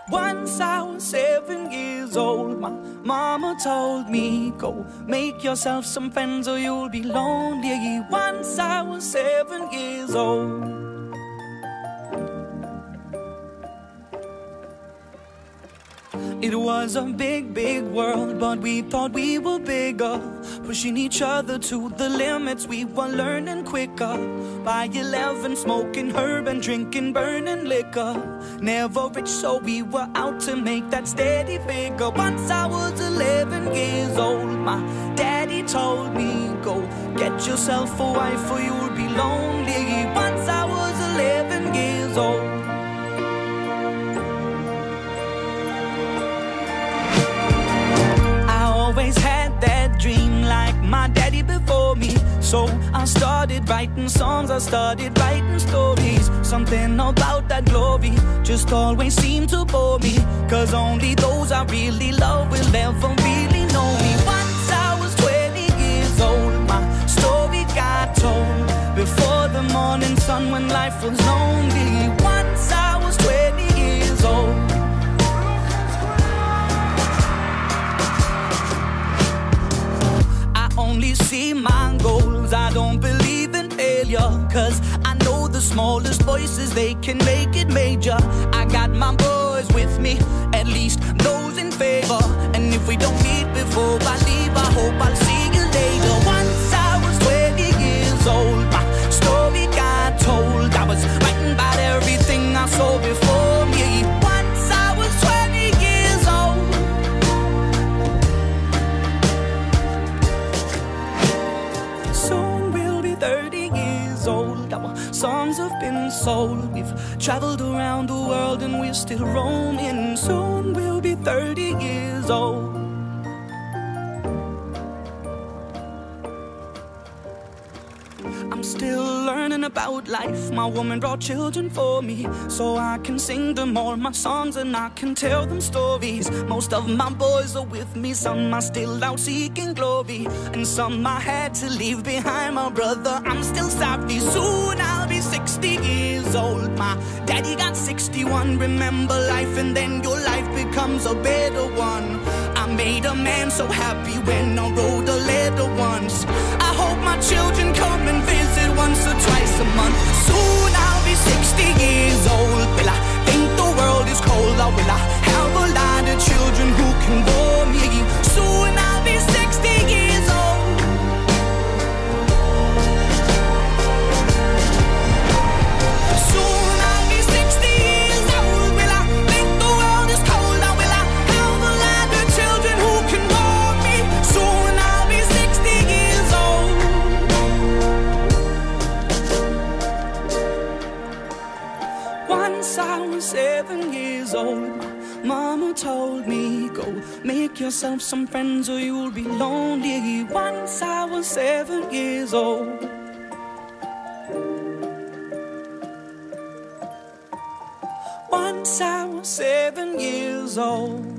Once I was 7 years old, my mama told me, go make yourself some friends or you'll be lonely. Once I was 7 years old. It was a big, big world, but we thought we were bigger, pushing each other to the limits. We were learning quicker. By 11, smoking herb and drinking burning liquor. Never rich, so we were out to make that steady figure. Once I was 11 years old, my daddy told me, go get yourself a wife or you'll be lonely. Once I was 11 years old. Always had that dream like my daddy before me. So I started writing songs, I started writing stories. Something about that glory just always seemed to bore me, cause only those I really love will ever really know me. Once I was 20 years old, my story got told before the morning sun when life was lonely. Once I was 20 years old. Only see my goals, I don't believe in failure, cause I know the smallest voices, they can make it major. I got my boys with me, at least those in favor. And if we don't meet before I leave, I hope I'll see you later. Once I was 20 years old, my story got told. I was writing about everything I saw before me. Once I was 20 years old. Soon we'll be 30 years old. Our songs have been sold. We've traveled around the world and we're still roaming. Soon we'll be 30 years old. I'm still learning about life. My woman brought children for me, so I can sing them all my songs and I can tell them stories. Most of my boys are with me, some are still out seeking glory, and some I had to leave behind. My brother, I'm still sorry. Soon I'll be 60 years old. My daddy got 61. Remember life and then your life becomes a better one. I made a man so happy when I wrote a letter once. I hope my children come and visit once or twice a month. Soon I'll be 60 years old. Will I think the world is cold, or will I have a lot of children who can bore me? Soon I'll be 60 years old. Soon I'll be 60 years old. Will I think the world is cold, or will I have a lot of children who can bore me? Soon I'll be 60 years old. Once I was 7 years old, mama told me, go make yourself some friends or you'll be lonely. Once I was 7 years old. Once I was 7 years old.